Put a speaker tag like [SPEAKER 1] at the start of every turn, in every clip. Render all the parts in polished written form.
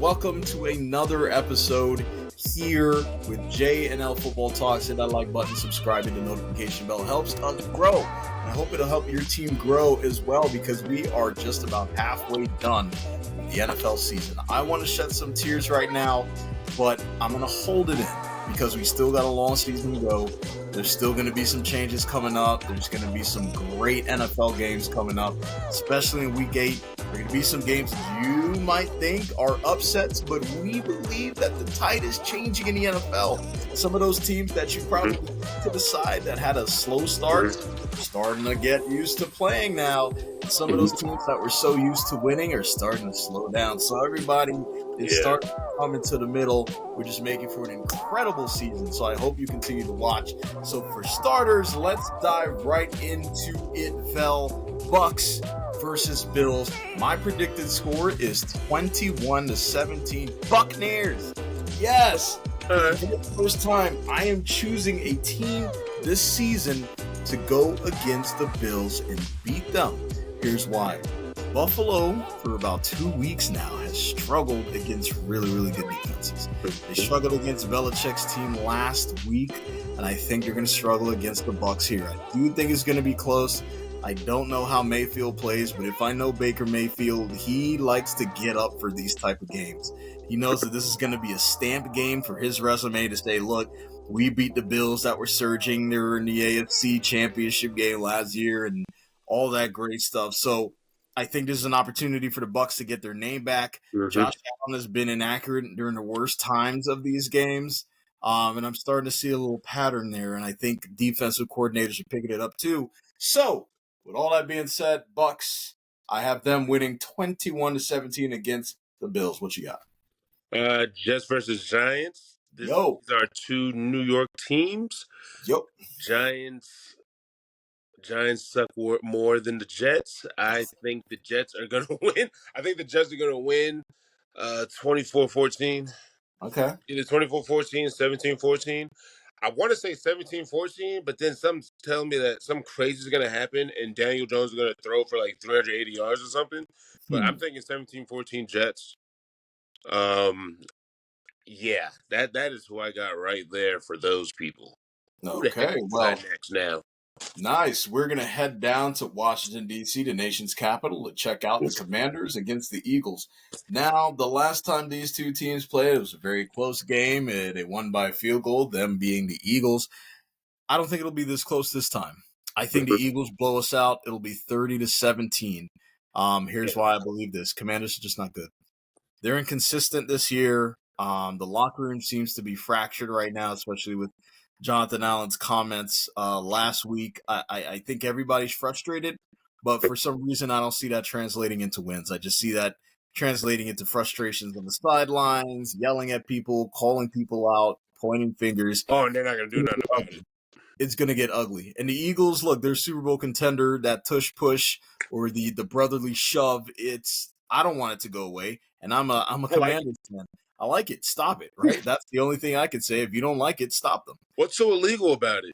[SPEAKER 1] welcome to another episode here with J&L Football Talks. Hit that like button, subscribe, and the notification bell helps us grow. And I hope it'll help your team grow as well because we are just about halfway done with the NFL season. I want to shed some tears right now, but I'm going to hold it in because we still got a long season to go. There's still going to be some changes coming up. There's going to be some great NFL games coming up, especially in Week 8. There are going to be some games you might think are upsets, but we believe that the tide is changing in the NFL. Some of those teams that you probably to the side that had a slow start starting to get used to playing now. Some of those teams that were so used to winning are starting to slow down. So everybody is starting to come into the middle. We're just making for an incredible season. So I hope you continue to watch. So for starters, let's dive right into it, Bucks versus Bills. My predicted score is 21-17. Buccaneers. Yes. For the first time, I am choosing a team this season to go against the Bills and beat them. Here's why. Buffalo, for about 2 weeks now, has struggled against really, really good defenses. They struggled against Belichick's team last week, and I think they're going to struggle against the Bucs here. I do think it's going to be close. I don't know how Mayfield plays, but if I know Baker Mayfield, he likes to get up for these type of games. He knows that this is going to be a stamp game for his resume to say, look, we beat the Bills that were surging. They were in the AFC Championship game last year and all that great stuff. So I think this is an opportunity for the Bucs to get their name back. Josh Allen has been inaccurate during the worst times of these games, and I'm starting to see a little pattern there, and I think defensive coordinators are picking it up too. So with all that being said, Bucs, I have them winning 21-17 against the Bills. What you got?
[SPEAKER 2] Jets versus Giants. These are two New York teams. Giants suck more than the Jets. I think the Jets are going to win. I think the Jets are going to win 24-14.
[SPEAKER 1] Okay.
[SPEAKER 2] Either 24-14, 17-14. I want to say 17-14, but then some tell me that some crazy is going to happen and Daniel Jones is going to throw for like 380 yards or something. But I'm thinking 17-14 Jets. Yeah, that is who I got right there for those people.
[SPEAKER 1] Okay, well,
[SPEAKER 2] next now.
[SPEAKER 1] Nice. We're going to head down to Washington, D.C., the nation's capital, to check out the Commanders against the Eagles. Now, the last time these two teams played, it was a very close game. They won by a field goal, them being the Eagles. I don't think it'll be this close this time. I think the Eagles blow us out. It'll be 30-17. Here's why I believe this. Commanders are just not good. They're inconsistent this year. The locker room seems to be fractured right now, especially with Jonathan Allen's comments last week. I think everybody's frustrated, but for some reason I don't see that translating into wins. I just see that translating into frustrations on the sidelines, yelling at people, calling people out, pointing fingers.
[SPEAKER 2] Oh, and they're not going to do nothing about it.
[SPEAKER 1] It's going to get ugly. And the Eagles, look, they're Super Bowl contender, that tush push or the brotherly shove. I don't want it to go away, and I'm a Commanders fan. I like it. Stop it, right? That's the only thing I can say. If you don't like it, stop them.
[SPEAKER 2] What's so illegal about it?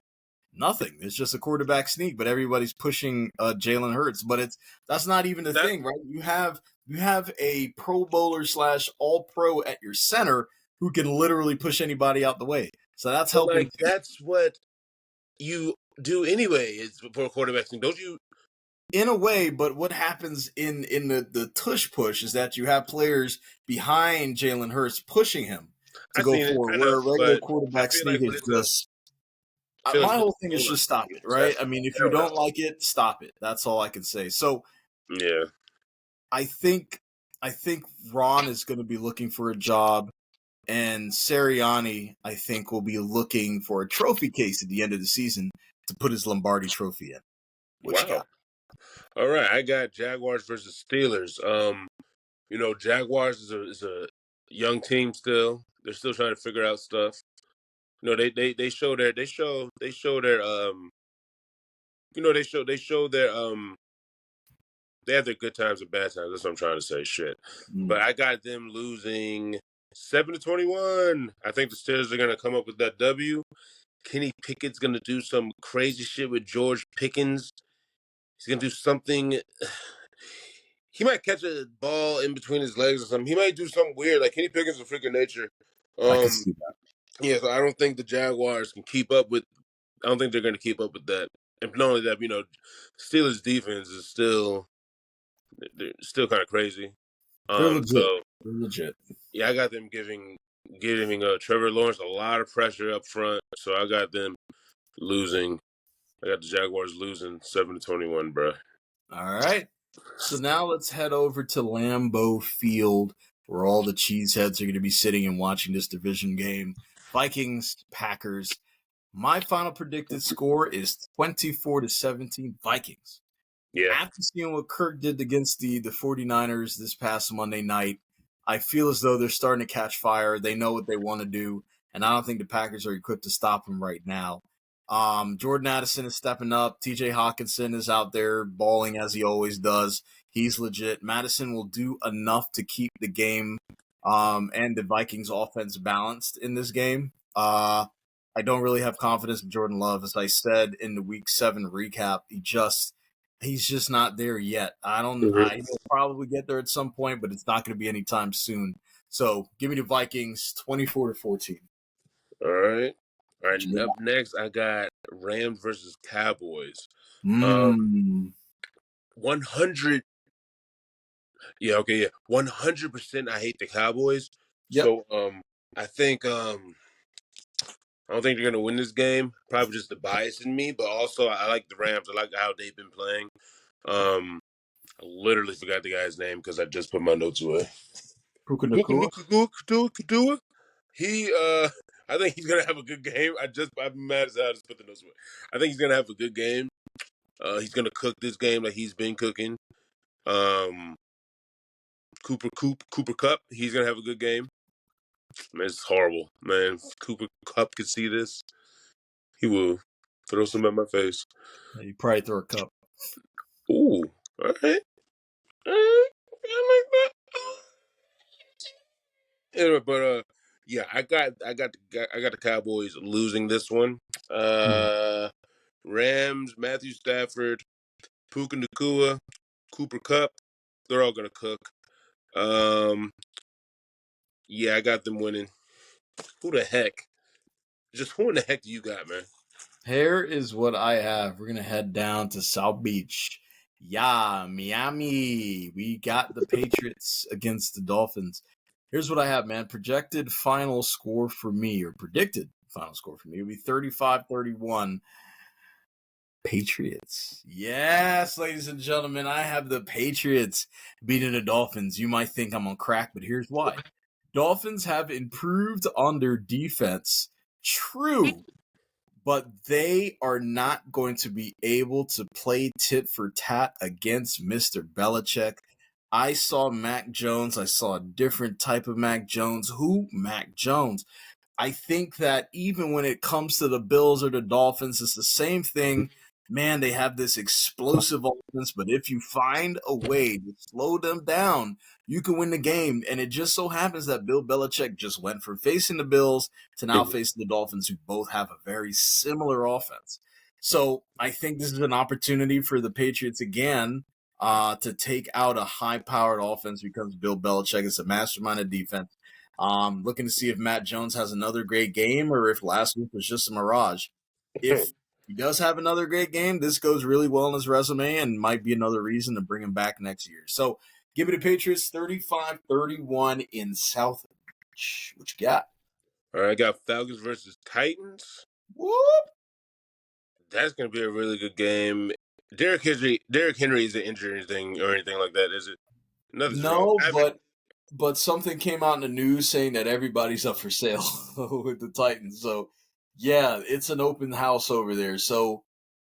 [SPEAKER 1] Nothing. It's just a quarterback sneak, but everybody's pushing Jalen Hurts. But that's not even the thing, right? You have a Pro Bowler / All-Pro at your center who can literally push anybody out the way. So that's helping.
[SPEAKER 2] That's what you do anyway. Is for a quarterback sneak, don't you?
[SPEAKER 1] In a way, but what happens in the tush push is that you have players behind Jalen Hurts pushing him to go forward. Where a regular quarterback sneak is just. My whole thing is just stop it, right? I mean, if you don't like it, stop it. That's all I can say. So,
[SPEAKER 2] yeah,
[SPEAKER 1] I think Ron is going to be looking for a job, and Sirianni, I think, will be looking for a trophy case at the end of the season to put his Lombardi trophy in. What you got?
[SPEAKER 2] All right, I got Jaguars versus Steelers. Jaguars is a young team still. They're still trying to figure out stuff. They show their they have their good times and bad times. That's what I'm trying to say. Shit. But I got them losing 7-21. I think the Steelers are gonna come up with that W. Kenny Pickett's gonna do some crazy shit with George Pickens. He's gonna do something. he might catch a ball in between his legs or something. He might do something weird. Like Kenny Pickett's a freak of nature.
[SPEAKER 1] I can see that.
[SPEAKER 2] Yeah, so I don't think the Jaguars can keep up with. I don't think they're going to keep up with that. And not only that, Steelers defense is they're still kind of crazy.
[SPEAKER 1] They're legit.
[SPEAKER 2] So
[SPEAKER 1] They're legit.
[SPEAKER 2] yeah, I got them giving Trevor Lawrence a lot of pressure up front. So I got them losing. I got the Jaguars losing 7-21, bro.
[SPEAKER 1] All right. So now let's head over to Lambeau Field, where all the cheeseheads are going to be sitting and watching this division game. Vikings, Packers. My final predicted score is 24-17 Vikings.
[SPEAKER 2] Yeah.
[SPEAKER 1] After seeing what Kirk did against the 49ers this past Monday night, I feel as though they're starting to catch fire. They know what they want to do, and I don't think the Packers are equipped to stop them right now. Jordan Addison is stepping up. TJ Hawkinson is out there balling as he always does. He's legit. Madison will do enough to keep the game and the Vikings offense balanced in this game. I don't really have confidence in Jordan Love. As I said in the Week 7 recap, he's just not there yet. He'll probably get there at some point, but it's not going to be anytime soon. So give me the Vikings 24-14.
[SPEAKER 2] All right. Up next, I got Rams versus Cowboys. 100. Yeah, okay, yeah. 100% I hate the Cowboys.
[SPEAKER 1] Yep.
[SPEAKER 2] So I think I don't think they're gonna win this game. Probably just the bias in me, but also I like the Rams. I like how they've been playing. I literally forgot the guy's name because I just put my notes away.
[SPEAKER 1] Puka Nacua.
[SPEAKER 2] I think he's gonna have a good game. I'm mad as hell. I just put the notes away. I think he's gonna have a good game. He's gonna cook this game like he's been cooking. Cooper Cup, he's gonna have a good game. Man, it's horrible, man. If Cooper Cup could see this, he will throw some at my face.
[SPEAKER 1] You probably throw a cup.
[SPEAKER 2] Ooh, all right. I like that. Anyway, but yeah, I got the Cowboys losing this one. Rams, Matthew Stafford, Puka Nacua, Cooper Cup, they're all gonna cook. Yeah, I got them winning. Who the heck do you got, man?
[SPEAKER 1] Here is what I have. We're going to head down to South Beach. Yeah, Miami. We got the Patriots against the Dolphins. Here's what I have, man. Predicted final score for me would be 35-31. Patriots. Yes, ladies and gentlemen, I have the Patriots beating the Dolphins. You might think I'm on crack, but here's why. Dolphins have improved on their defense. True. But they are not going to be able to play tit for tat against Mr. Belichick. I saw Mac Jones. I saw a different type of Mac Jones. Who? Mac Jones. I think that even when it comes to the Bills or the Dolphins, it's the same thing. Man, they have this explosive offense, but if you find a way to slow them down, you can win the game. And it just so happens that Bill Belichick just went from facing the Bills to now facing the Dolphins, who both have a very similar offense. So I think this is an opportunity for the Patriots again to take out a high-powered offense because Bill Belichick is a mastermind of defense. Looking to see if Matt Jones has another great game or if last week was just a mirage. If he does have another great game, this goes really well on his resume and might be another reason to bring him back next year. So give me the Patriots 35-31 in South Beach. What you got?
[SPEAKER 2] All right, I got Falcons versus Titans.
[SPEAKER 1] Whoop!
[SPEAKER 2] That's going to be a really good game. Derrick Henry isn't injured or anything like that, is it? Nothing's
[SPEAKER 1] No,
[SPEAKER 2] wrong.
[SPEAKER 1] but something came out in the news saying that everybody's up for sale with the Titans. So, yeah, it's an open house over there. So,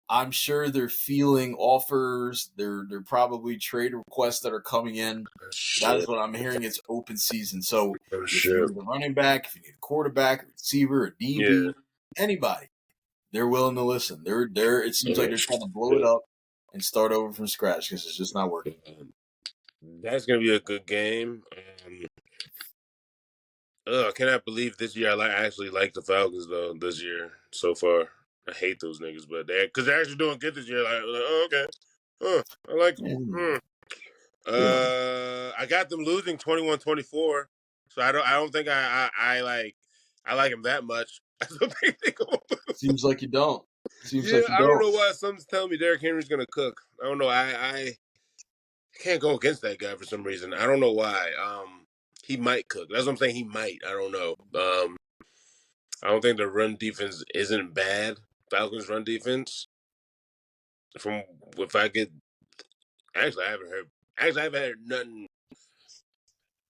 [SPEAKER 1] I'm sure they're feeling offers. They're probably trade requests that are coming in. That is what I'm hearing. It's open season. So, if you need a running back, if you need a quarterback, a receiver, a DB, anybody, they're willing to listen. It seems like they're trying to blow it up and start over from scratch because it's just not working.
[SPEAKER 2] That's going to be a good game. I cannot believe this year I actually like the Falcons, though, this year so far. I hate those niggas, but because they're actually doing good this year. Like, oh, okay. I like them. I got them losing 21-24. So I don't think I like him that much. I don't think they go.
[SPEAKER 1] Seems like you don't. Seems
[SPEAKER 2] Yeah,
[SPEAKER 1] like you
[SPEAKER 2] I don't
[SPEAKER 1] don't.
[SPEAKER 2] know why something's telling me Derrick Henry's gonna cook. I don't know. I can't go against that guy for some reason. I don't know why. He might cook. That's what I'm saying. He might. I don't know. I don't think the run defense isn't bad. Falcons run defense. From if I get actually, I haven't heard. Actually, I haven't heard nothing.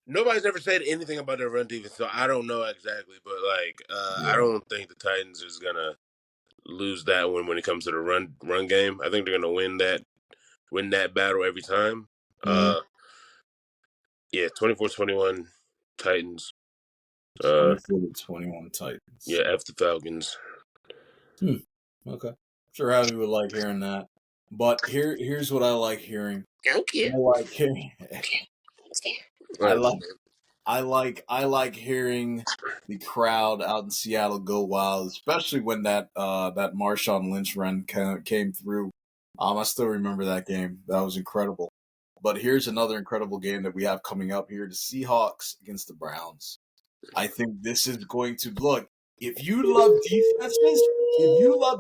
[SPEAKER 2] Nobody's ever said anything about their run defense, so I don't know exactly. But like, I
[SPEAKER 1] Yeah.
[SPEAKER 2] don't think the Titans is gonna lose that one when it comes to the run game. I think they're gonna win that battle every time.
[SPEAKER 1] Mm-hmm.
[SPEAKER 2] Yeah, 24-21 Titans.
[SPEAKER 1] 24-21 Titans.
[SPEAKER 2] Yeah, F the Falcons.
[SPEAKER 1] Okay. Sure happy with like hearing that. But here's what I like hearing.
[SPEAKER 2] Thank you.
[SPEAKER 1] I like hearing I like hearing the crowd out in Seattle go wild, especially when that Marshawn Lynch run came through. I still remember that game. That was incredible. But here's another incredible game that we have coming up here: the Seahawks against the Browns. I think this is going to look. If you love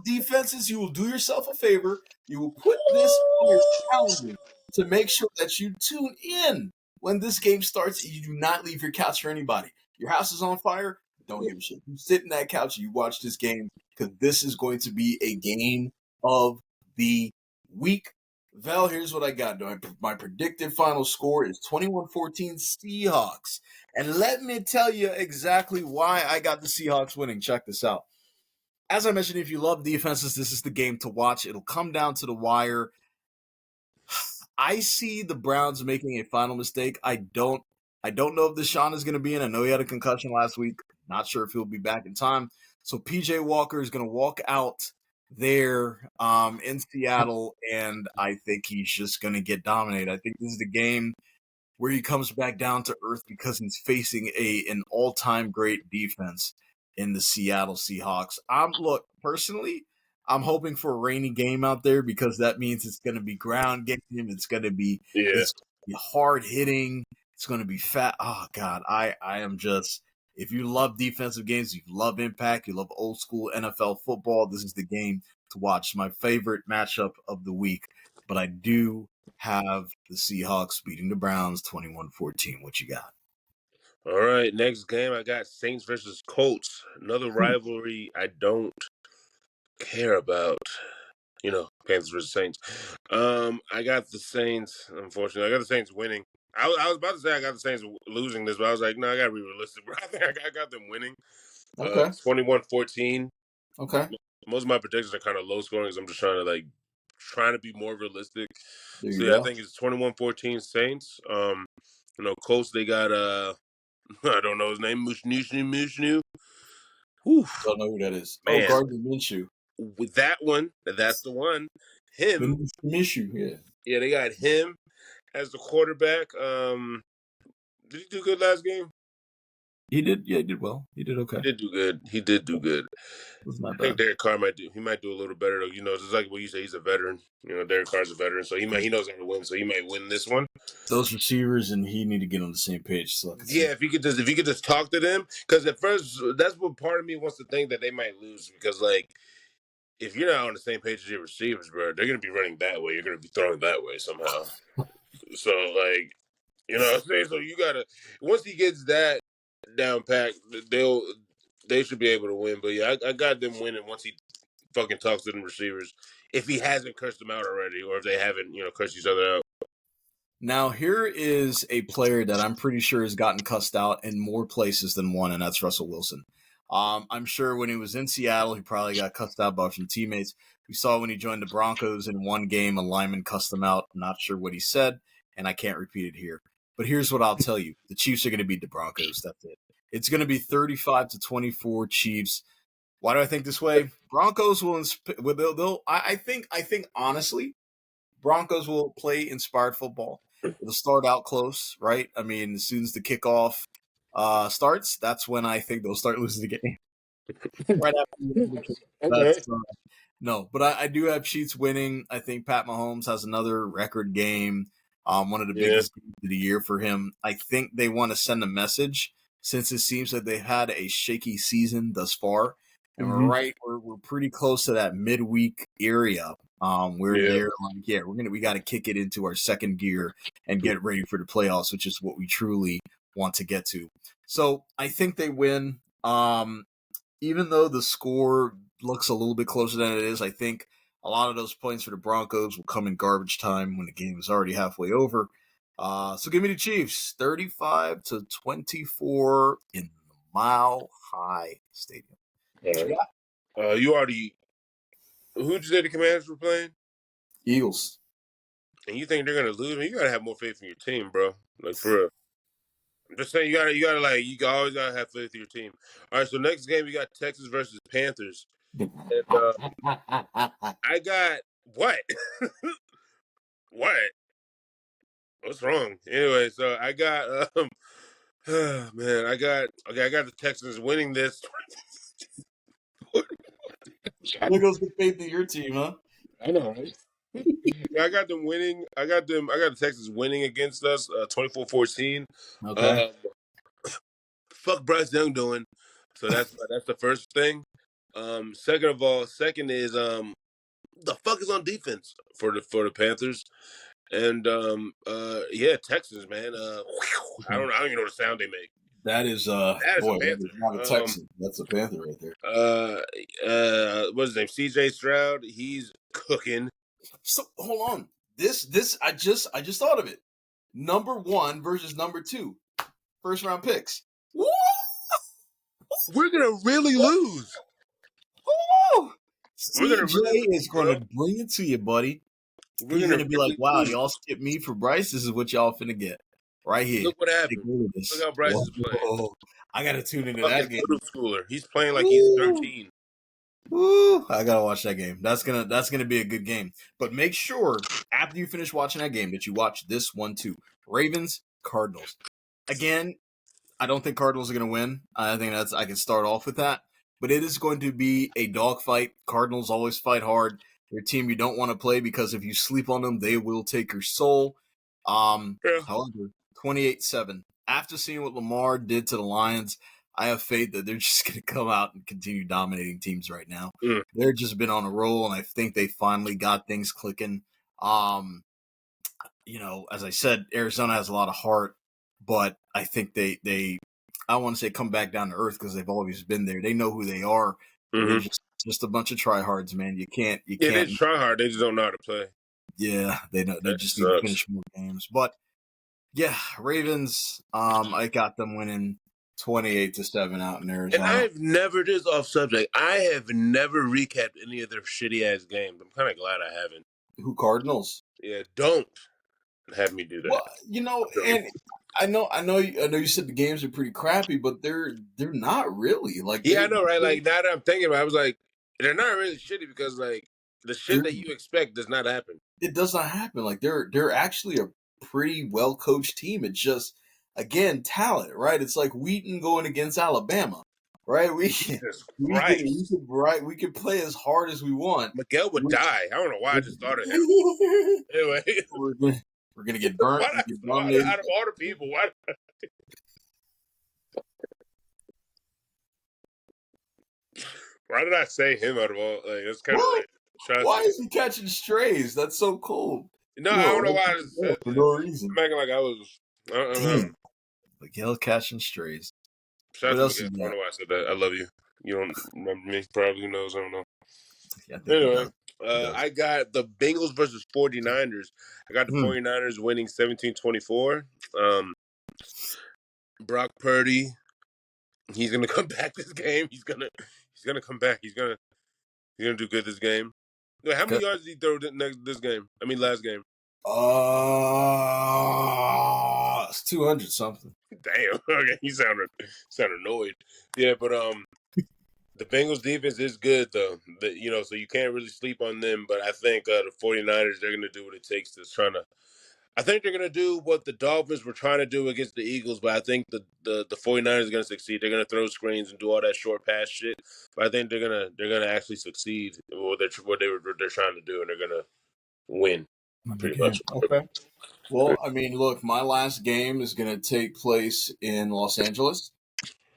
[SPEAKER 1] defenses, you will do yourself a favor. You will put this on your calendar to make sure that you tune in when this game starts. You do not leave your couch for anybody. Your house is on fire. Don't give a shit. You sit in that couch and you watch this game because this is going to be a game of the week. Val, here's what I got. My predicted final score is 21-14 Seahawks. And let me tell you exactly why I got the Seahawks winning. Check this out. As I mentioned, if you love defenses, this is the game to watch. It'll come down to the wire. I see the Browns making a final mistake. I don't know if Deshaun is going to be in. I know he had a concussion last week. Not sure if he'll be back in time. So PJ Walker is going to walk out there in Seattle, and I think he's just going to get dominated. I think this is the game where he comes back down to earth because he's facing an all-time great defense in the Seattle Seahawks. Personally, I'm hoping for a rainy game out there because that means it's going to be ground game. It's going to be hard hitting. It's going to be fat. Oh God, I am just. If you love defensive games, you love impact, you love old school NFL football, this is the game to watch. My favorite matchup of the week, but I do have the Seahawks beating the Browns 21-14. What you got?
[SPEAKER 2] All right, next game I got Saints versus Colts. Another rivalry I don't care about. You know, Panthers versus Saints. I got the Saints. Unfortunately, I got the Saints winning. I was about to say I got the Saints losing this, but I was like, no, I gotta be realistic. Bro. I think I got them winning.
[SPEAKER 1] Okay.
[SPEAKER 2] 21-14.
[SPEAKER 1] Okay.
[SPEAKER 2] Most of my predictions are kind of low scoring because I'm just trying to be more realistic.
[SPEAKER 1] There
[SPEAKER 2] So
[SPEAKER 1] you
[SPEAKER 2] yeah, I
[SPEAKER 1] go.
[SPEAKER 2] think it's 21-14 Saints. Colts they got I don't know his name, Mushnu.
[SPEAKER 1] Don't know who that is.
[SPEAKER 2] Man.
[SPEAKER 1] Oh, Gardner Minshew.
[SPEAKER 2] With that one, that's the one. Him.
[SPEAKER 1] Minshew, yeah.
[SPEAKER 2] Yeah, they got him as the quarterback. Did he do good last game?
[SPEAKER 1] He did. Yeah, he did well. He did okay.
[SPEAKER 2] He did do good.
[SPEAKER 1] That's not
[SPEAKER 2] I think
[SPEAKER 1] bad.
[SPEAKER 2] Derek Carr might do a little better though. You know, it's like what you say. He's a veteran. You know, Derek Carr's a veteran, so he knows how to win. So he might win this one.
[SPEAKER 1] Those receivers and he need to get on the same page. So
[SPEAKER 2] yeah, if you could just talk to them, because at first that's what part of me wants to think that they might lose because like if you're not on the same page as your receivers, bro, they're gonna be running that way. You're gonna be throwing that way somehow. So like, you know what I'm saying? So you gotta once he gets that down packed, they should be able to win. But yeah, I got them winning once he fucking talks to them receivers. If he hasn't cursed them out already, or if they haven't, cursed each other out.
[SPEAKER 1] Now, here is a player that I'm pretty sure has gotten cussed out in more places than one, and that's Russell Wilson. I'm sure when he was in Seattle, he probably got cussed out by some teammates. We saw when he joined the Broncos in one game, a lineman cussed him out. I'm not sure what he said, and I can't repeat it here. But here's what I'll tell you. The Chiefs are going to beat the Broncos. That's it. It's going to be 35-24 Chiefs. Why do I think this way? Broncos will I think honestly, Broncos will play inspired football. It'll start out close, right? I mean, as soon as the kickoff starts, that's when I think they'll start losing the game. Right after the kickoff. No, but I do have Chiefs winning. I think Pat Mahomes has another record game. One of the biggest games of the year for him. I think they want to send a message since it seems that they've had a shaky season thus far. And we're pretty close to that midweek area. They're like, we got to kick it into our second gear and get ready for the playoffs, which is what we truly want to get to. So I think they win. Even though the score looks a little bit closer than it is, I think a lot of those points for the Broncos will come in garbage time when the game is already halfway over. So give me the Chiefs, 35-24 in the Mile High Stadium.
[SPEAKER 2] Who'd you say the Commanders were playing?
[SPEAKER 1] Eagles.
[SPEAKER 2] And you think they're gonna lose? I mean, you gotta have more faith in your team, bro. Like for real. I'm just saying, you always gotta have faith in your team. All right, so next game we got Texas versus Panthers. And, I got what? What? What's wrong? Anyway, so I got man, I got the Texans winning this.
[SPEAKER 1] There goes the faith in your team, huh?
[SPEAKER 2] I know, right? I got them winning. I got the Texans winning against us, 24-14.
[SPEAKER 1] Okay.
[SPEAKER 2] Fuck Bryce Young doing. So that's the first thing. Second is the fuck is on defense for the Panthers. And Texans, man. I don't even know the sound they make.
[SPEAKER 1] That is
[SPEAKER 2] that is
[SPEAKER 1] not a Texan. That's a Panther right there.
[SPEAKER 2] What's his name? CJ Stroud. He's cooking.
[SPEAKER 1] So hold on. This I just thought of it. Number 1 versus number 2. First round picks. Woo!
[SPEAKER 2] We're gonna really lose.
[SPEAKER 1] Woo! CJ is gonna bring it to you, buddy. He's gonna be like, wow, y'all skipped me for Bryce. This is what y'all finna get. Right here.
[SPEAKER 2] Look what happened. Look how Bryce is playing.
[SPEAKER 1] I gotta tune into that game.
[SPEAKER 2] Middle schooler. He's playing like he's 13.
[SPEAKER 1] Woo! I gotta watch that game. That's gonna be a good game. But make sure after you finish watching that game that you watch this one too. Ravens, Cardinals. Again, I don't think Cardinals are gonna win. I think I can start off with that. But it is going to be a dogfight. Cardinals always fight hard. They're a team you don't want to play because if you sleep on them, they will take your soul. However, 28-7. After seeing what Lamar did to the Lions, I have faith that they're just going to come out and continue dominating teams right now. They've just been on a roll, and I think they finally got things clicking. As I said, Arizona has a lot of heart, but I think they I want to say come back down to earth because they've always been there. They know who they are. They're just a bunch of tryhards, man. You can't.
[SPEAKER 2] They try hard. They just don't know how to play.
[SPEAKER 1] Yeah, they know. They just need to finish more games. But yeah, Ravens. I got them winning 28-7 out in Arizona.
[SPEAKER 2] And I've never, just off subject, I have never recapped any of their shitty ass games. I'm kind of glad I haven't.
[SPEAKER 1] Who, Cardinals?
[SPEAKER 2] Yeah, don't have me do that.
[SPEAKER 1] Well, and I know you said the games are pretty crappy, but they're not really like.
[SPEAKER 2] Yeah, I know, right? Like now that I'm thinking about it, I was like, they're not really shitty because like the shit that you expect does not happen.
[SPEAKER 1] It does not happen. Like they're actually a pretty well coached team. It's just again talent, right? It's like Wheaton going against Alabama, right? We could play as hard as we want.
[SPEAKER 2] Miguel would die. I don't know why I just thought of him. Anyway,
[SPEAKER 1] we're gonna get burnt.
[SPEAKER 2] Out of all the people, why did I say him out of all? Like that's kind of like.
[SPEAKER 1] Why is he catching strays? That's so cool.
[SPEAKER 2] No, I don't know why. I just said
[SPEAKER 1] for no reason.
[SPEAKER 2] I'm acting like I was.
[SPEAKER 1] Miguel catching strays.
[SPEAKER 2] What else? I don't know why I said that. I love you. You don't remember me? Probably who knows? I don't know.
[SPEAKER 1] Yeah,
[SPEAKER 2] anyway, I got the Bengals versus 49ers. I got the 49ers winning 17-24. Brock Purdy, he's gonna come back this game. He's gonna come back. He's gonna do good this game. How many yards did he throw this game? I mean, last game.
[SPEAKER 1] It's 200 something.
[SPEAKER 2] Damn. Okay, he sounded annoyed. Yeah, but the Bengals defense is good though. So you can't really sleep on them. But I think the 49ers, they're gonna do what it takes to I think they're gonna do what the Dolphins were trying to do against the Eagles, but I think the 49ers are gonna succeed. They're gonna throw screens and do all that short pass shit. But I think they're gonna actually succeed in what they're trying to do, and they're gonna win pretty much.
[SPEAKER 1] Okay. Well, I mean, look, my last game is going to take place in Los Angeles,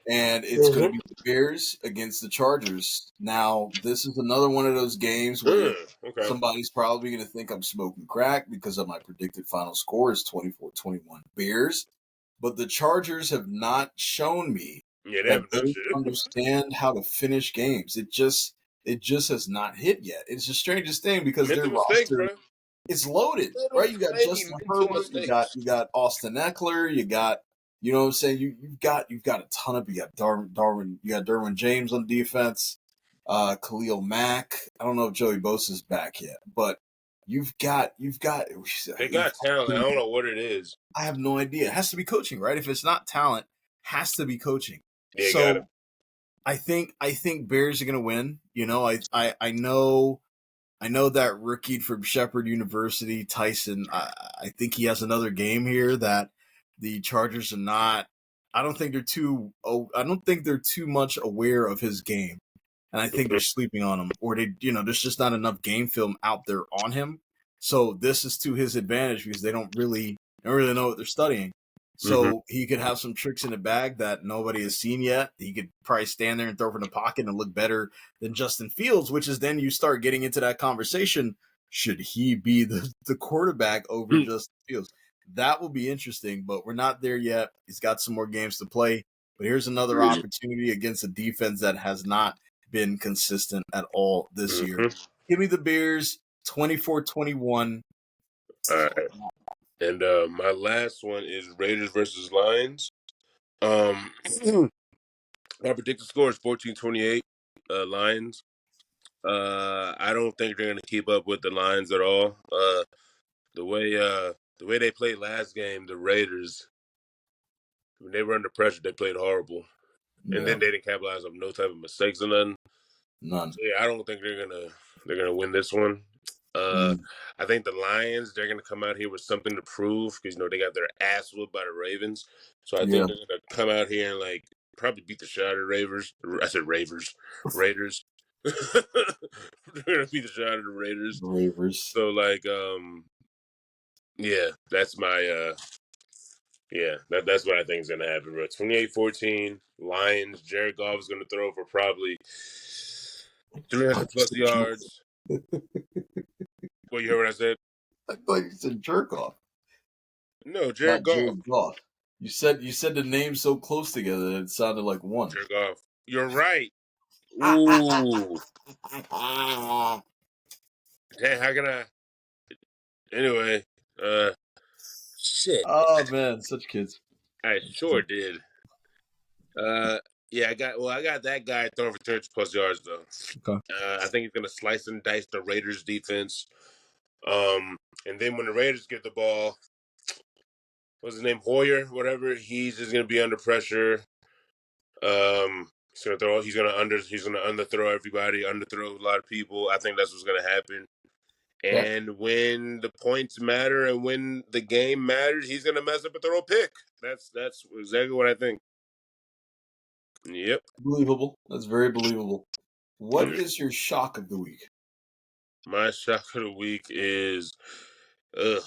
[SPEAKER 1] and it's going to
[SPEAKER 2] Mm-hmm.
[SPEAKER 1] be the Bears against the Chargers. Now, this is another one of those games where
[SPEAKER 2] Okay.
[SPEAKER 1] somebody's probably going to think I'm smoking crack because of my predicted final score is 24-21 Bears. But the Chargers have not shown me
[SPEAKER 2] Yeah, they
[SPEAKER 1] that
[SPEAKER 2] haven't done
[SPEAKER 1] they
[SPEAKER 2] shit.
[SPEAKER 1] understand how to finish games. It just has not hit yet. It's the strangest thing because their
[SPEAKER 2] Mental mistakes,
[SPEAKER 1] roster
[SPEAKER 2] bro.
[SPEAKER 1] it's loaded,
[SPEAKER 2] Little
[SPEAKER 1] right? You got
[SPEAKER 2] tiny
[SPEAKER 1] Justin
[SPEAKER 2] mental
[SPEAKER 1] Herbert, you got
[SPEAKER 2] mistakes.
[SPEAKER 1] you got Austin Eckler, you got you know what I'm saying. You've got a ton of you got Darwin, you got Derwin James on defense, Khalil Mack. I don't know if Joey Bosa's back yet, but you've got.
[SPEAKER 2] They got talent. I don't know what it is.
[SPEAKER 1] I have no idea. It has to be coaching, right? If it's not talent, has to be coaching.
[SPEAKER 2] They got it.
[SPEAKER 1] So I think Bears are gonna win. You know, I know that rookie from Shepherd University, Tyson. I think he has another game here that the Chargers are not. I don't think they're too. Oh, I don't think they're too much aware of his game, and I think they're sleeping on him, or there's just not enough game film out there on him. So this is to his advantage because they don't really know what they're studying.
[SPEAKER 2] Mm-hmm.
[SPEAKER 1] So he could have some tricks in the bag that nobody has seen yet. He could probably stand there and throw from the pocket and look better than Justin Fields, which is then you start getting into that conversation. Should he be the quarterback over
[SPEAKER 2] Mm-hmm.
[SPEAKER 1] Justin Fields? That will be interesting, but we're not there yet. He's got some more games to play. But here's another opportunity against a defense that has not been consistent at all this year.
[SPEAKER 2] Mm-hmm.
[SPEAKER 1] Give me the Bears 24-21.
[SPEAKER 2] All right. And my last one is Raiders versus Lions. Um, my predicted score is 14-28. Lions. I don't think they're gonna keep up with the Lions at all. The way they played last game, the Raiders, when they were under pressure, they played horrible, and
[SPEAKER 1] Yeah,
[SPEAKER 2] then they didn't capitalize on no type of mistakes or nothing.
[SPEAKER 1] none.
[SPEAKER 2] So yeah, I don't think they're gonna win this one.
[SPEAKER 1] Mm,
[SPEAKER 2] I think the Lions they're gonna come out here with something to prove because they got their ass whooped by the Ravens. So I
[SPEAKER 1] yeah,
[SPEAKER 2] think they're gonna come out here and like probably beat the shit out of the Ravers. I said Ravers, Raiders. They're gonna beat the shit out of the Raiders.
[SPEAKER 1] Ravers.
[SPEAKER 2] So like yeah, that's my yeah, that's what I think is gonna happen, bro. 28-14, Lions. Jared Goff is gonna throw for probably 300 plus yards. What, you heard what I said?
[SPEAKER 1] I thought you said jerk off,
[SPEAKER 2] No, Jared
[SPEAKER 1] not
[SPEAKER 2] Goff.
[SPEAKER 1] Jared Goff. You said the names so close together that it sounded like one.
[SPEAKER 2] Jared Goff. You're right. Ooh. Damn, how can I? Anyway, shit.
[SPEAKER 1] Oh man, such kids.
[SPEAKER 2] I sure did. Uh, yeah, I got that guy throwing for 300 plus yards though.
[SPEAKER 1] Okay.
[SPEAKER 2] I think he's gonna slice and dice the Raiders defense. And then when the Raiders get the ball, what's his name, Hoyer, whatever, he's just gonna be under pressure. He's gonna throw. He's gonna underthrow everybody, underthrow a lot of people. I think that's what's gonna happen.
[SPEAKER 1] Yep.
[SPEAKER 2] And when the points matter and when the game matters, he's gonna mess up a throw pick. That's exactly what I think. Yep.
[SPEAKER 1] Believable. That's very believable. What
[SPEAKER 2] Mm.
[SPEAKER 1] is your shock of the week?
[SPEAKER 2] My shock of the week is, ugh,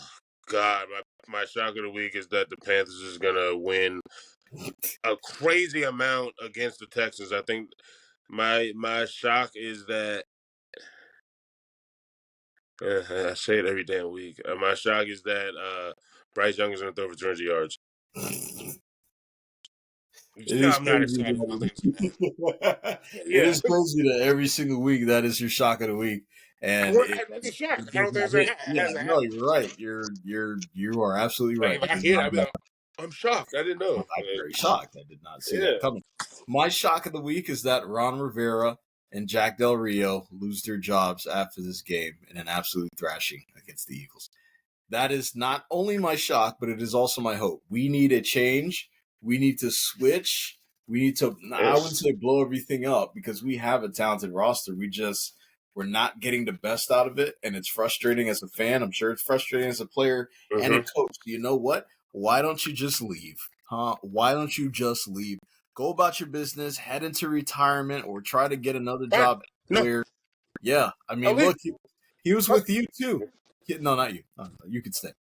[SPEAKER 2] God, my shock of the week is that the Panthers is gonna win a crazy amount against the Texans. I think my shock is that I say it every damn week. My shock is that Bryce Young is going to throw for 200 yards. You
[SPEAKER 1] It
[SPEAKER 2] know
[SPEAKER 1] is
[SPEAKER 2] I'm not
[SPEAKER 1] crazy.
[SPEAKER 2] excited. I think it's going to happen.
[SPEAKER 1] It
[SPEAKER 2] Yeah,
[SPEAKER 1] is crazy that every single week that is your shock of the week, and
[SPEAKER 2] I'm
[SPEAKER 1] it,
[SPEAKER 2] not shocked.
[SPEAKER 1] it
[SPEAKER 2] I
[SPEAKER 1] does
[SPEAKER 2] don't think
[SPEAKER 1] not
[SPEAKER 2] it's
[SPEAKER 1] hit.
[SPEAKER 2] it
[SPEAKER 1] Yeah,
[SPEAKER 2] hasn't
[SPEAKER 1] no,
[SPEAKER 2] happened.
[SPEAKER 1] you're right. You are absolutely
[SPEAKER 2] Like
[SPEAKER 1] right.
[SPEAKER 2] if
[SPEAKER 1] It
[SPEAKER 2] I
[SPEAKER 1] does
[SPEAKER 2] hear it,
[SPEAKER 1] not
[SPEAKER 2] I'd be
[SPEAKER 1] happen.
[SPEAKER 2] like, I'm shocked. I didn't know.
[SPEAKER 1] I'm
[SPEAKER 2] Like,
[SPEAKER 1] very shocked. I did not see that
[SPEAKER 2] yeah.
[SPEAKER 1] coming. My shock of the week is that Ron Rivera and Jack Del Rio lose their jobs after this game in an absolute thrashing against the Eagles. That is not only my shock, but it is also my hope. We need a change. We need to switch. We need to, I wouldn't say blow everything up because we have a talented roster. We're not getting the best out of it. And it's frustrating as a fan. I'm sure it's frustrating as a player and a
[SPEAKER 2] Mm-hmm.
[SPEAKER 1] coach. You know what? Why don't you just leave? Huh? Why don't you just leave? Go about your business, head into retirement, or try to get another
[SPEAKER 2] Fine.
[SPEAKER 1] job
[SPEAKER 2] No,
[SPEAKER 1] elsewhere. Yeah. I
[SPEAKER 2] I'll
[SPEAKER 1] mean,
[SPEAKER 2] leave.
[SPEAKER 1] look, he was with you too. No, not you. No, you could stay.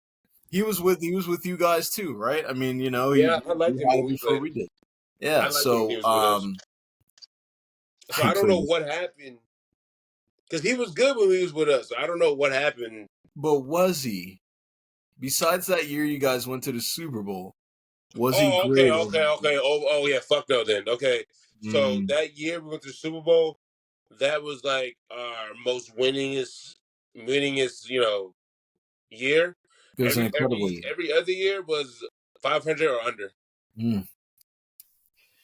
[SPEAKER 1] He was with you guys too, right? I mean, you know,
[SPEAKER 2] Yeah, I
[SPEAKER 1] he
[SPEAKER 2] liked him
[SPEAKER 1] had
[SPEAKER 2] when
[SPEAKER 1] it
[SPEAKER 2] we
[SPEAKER 1] before
[SPEAKER 2] played.
[SPEAKER 1] we did. Yeah,
[SPEAKER 2] I liked him when he
[SPEAKER 1] so
[SPEAKER 2] was with us. So
[SPEAKER 1] he
[SPEAKER 2] I don't know
[SPEAKER 1] played,
[SPEAKER 2] what happened because he was good when he was with us. So I don't know what happened.
[SPEAKER 1] but was he? Besides that year, you guys went to the Super Bowl. Was he
[SPEAKER 2] Oh, okay,
[SPEAKER 1] great?
[SPEAKER 2] okay, okay. Oh, yeah. Fuck no, then. Okay, so
[SPEAKER 1] Mm,
[SPEAKER 2] that year we went to the Super Bowl. That was like our most winningest, year.
[SPEAKER 1] it was an
[SPEAKER 2] Every
[SPEAKER 1] incredible
[SPEAKER 2] every
[SPEAKER 1] year.
[SPEAKER 2] every other year was 500 or under.
[SPEAKER 1] Mm.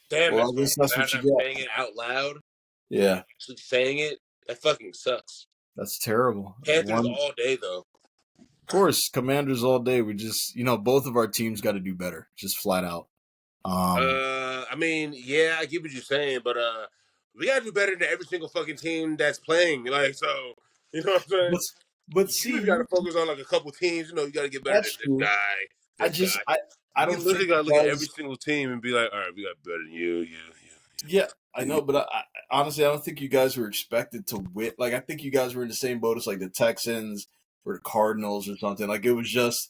[SPEAKER 2] Damn,
[SPEAKER 1] Well,
[SPEAKER 2] that's
[SPEAKER 1] I guess
[SPEAKER 2] horrible.
[SPEAKER 1] that's
[SPEAKER 2] Now
[SPEAKER 1] what
[SPEAKER 2] that
[SPEAKER 1] you
[SPEAKER 2] I'm
[SPEAKER 1] get.
[SPEAKER 2] saying it out loud,
[SPEAKER 1] Yeah,
[SPEAKER 2] actually saying it, that fucking sucks.
[SPEAKER 1] that's terrible.
[SPEAKER 2] Panthers
[SPEAKER 1] One,
[SPEAKER 2] all day though.
[SPEAKER 1] of course, Commanders all day. We just, both of our teams got to do better, just flat out.
[SPEAKER 2] I mean, yeah, I get what you're saying, but we gotta do better than every single fucking team that's playing. Like, so you know what I'm saying?
[SPEAKER 1] But but
[SPEAKER 2] You
[SPEAKER 1] see,
[SPEAKER 2] just gotta focus on like a couple teams. You gotta get better than
[SPEAKER 1] that's
[SPEAKER 2] this
[SPEAKER 1] true.
[SPEAKER 2] guy,
[SPEAKER 1] I
[SPEAKER 2] this
[SPEAKER 1] just
[SPEAKER 2] guy.
[SPEAKER 1] I
[SPEAKER 2] You
[SPEAKER 1] don't
[SPEAKER 2] literally
[SPEAKER 1] think you
[SPEAKER 2] gotta look at every
[SPEAKER 1] guys.
[SPEAKER 2] single team and be like, all right, we got better than you.
[SPEAKER 1] Yeah, I know, but honestly, I don't think you guys were expected to win. Like, I think you guys were in the same boat as like the Texans or the Cardinals or something. Like, it was just,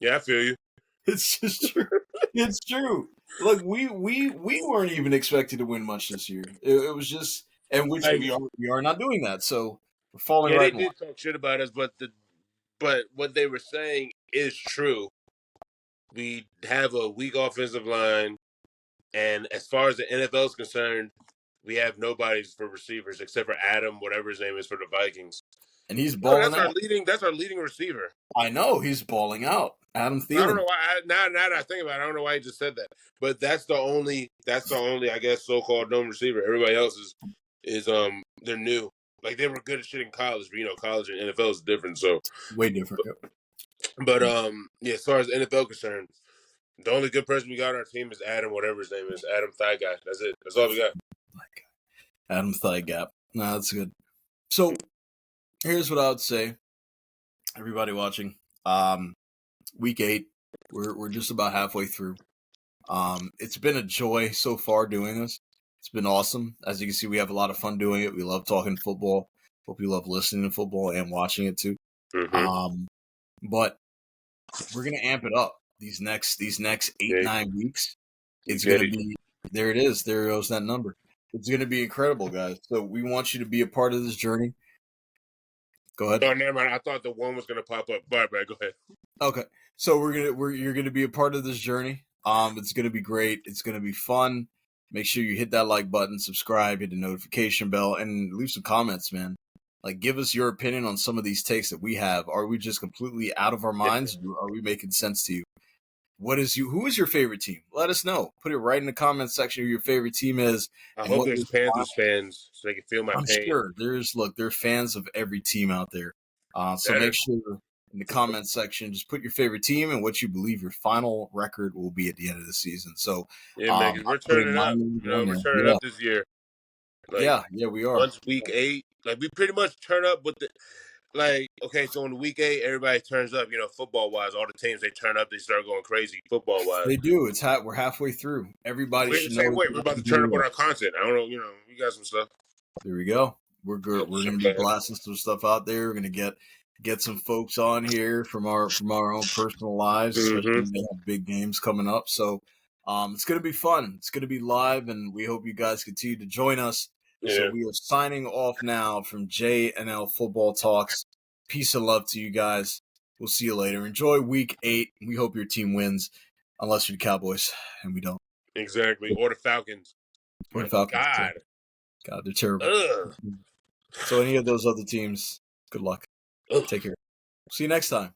[SPEAKER 2] Yeah, I feel you.
[SPEAKER 1] it's just true. It's true. Look, we weren't even expected to win much this year. It was just, and which
[SPEAKER 2] Like,
[SPEAKER 1] we are not doing that. So we're falling
[SPEAKER 2] yeah, they
[SPEAKER 1] right in line.
[SPEAKER 2] did talk shit about us, but what they were saying is true. We have a weak offensive line, and as far as the NFL is concerned, we have nobodies for receivers except for Adam, whatever his name is for the Vikings.
[SPEAKER 1] And he's
[SPEAKER 2] No,
[SPEAKER 1] balling out.
[SPEAKER 2] that's our leading receiver.
[SPEAKER 1] I know he's balling out. Adam
[SPEAKER 2] I don't
[SPEAKER 1] Thielen.
[SPEAKER 2] know why. Now that I think about it, I don't know why he just said that. But that's the only I guess so-called known receiver. Everybody else is they're new. Like they were good at shit in college, but college and NFL is different. So,
[SPEAKER 1] Way different. Yep.
[SPEAKER 2] but yeah, as far as NFL concerned, the only good person we got on our team is Adam, whatever his name is, Adam Thigh Guy. That's it. That's all we got.
[SPEAKER 1] Like Adam Thigh Gap. No, that's good. So here's what I would say, everybody watching. Week 8, we're just about halfway through. It's been a joy so far doing this. It's been awesome. As you can see, we have a lot of fun doing it. We love talking football. Hope you love listening to football and watching it too.
[SPEAKER 2] Mm-hmm.
[SPEAKER 1] But we're gonna amp it up these next 8-9 weeks. It's gonna be there. It is. There goes that number. It's gonna be incredible, guys. So we want you to be a part of this journey. Go ahead.
[SPEAKER 2] Oh, never mind. I thought the one was gonna pop up. Bye, go ahead.
[SPEAKER 1] Okay. So you're gonna be a part of this journey. It's gonna be great. It's gonna be fun. Make sure you hit that like button, subscribe, hit the notification bell, and leave some comments, man. Like, give us your opinion on some of these takes that we have. Are we just completely out of our minds? Or are we making sense to you? Who is your favorite team? Let us know. Put it right in the comment section who your favorite team is.
[SPEAKER 2] I
[SPEAKER 1] And
[SPEAKER 2] hope
[SPEAKER 1] what
[SPEAKER 2] there's Panthers fans so they can feel my
[SPEAKER 1] I'm
[SPEAKER 2] pain.
[SPEAKER 1] sure there are fans of every team out there. So make sure in the comment section, just put your favorite team and what you believe your final record will be at the end of the season. So
[SPEAKER 2] Yeah, man, 'cause we're turning up. We're turning up this year. Like,
[SPEAKER 1] yeah, we are.
[SPEAKER 2] once week 8, like we pretty much turn up with the okay, so in week 8, everybody turns up, football wise. All the teams they turn up, they start going crazy football wise.
[SPEAKER 1] They do. We're halfway through. Everybody
[SPEAKER 2] We're the
[SPEAKER 1] should
[SPEAKER 2] same
[SPEAKER 1] know.
[SPEAKER 2] way. We're about to turn up on our content. I don't know, we got some stuff.
[SPEAKER 1] There we go. We're good. We're gonna be blasting some stuff out there. We're gonna get some folks on here from our own personal lives, especially when they have big games coming up. So it's gonna be fun. It's gonna be live, and we hope you guys continue to join us.
[SPEAKER 2] Yeah.
[SPEAKER 1] So we are signing off now from J&L Football Talks. Peace and love to you guys. We'll see you later. Enjoy week 8. We hope your team wins, unless you're the Cowboys, and we don't.
[SPEAKER 2] Exactly. Or the Falcons.
[SPEAKER 1] Or the Falcons. God, they're terrible.
[SPEAKER 2] Ugh.
[SPEAKER 1] So any of those other teams, good luck.
[SPEAKER 2] Ugh.
[SPEAKER 1] Take care. See you next time.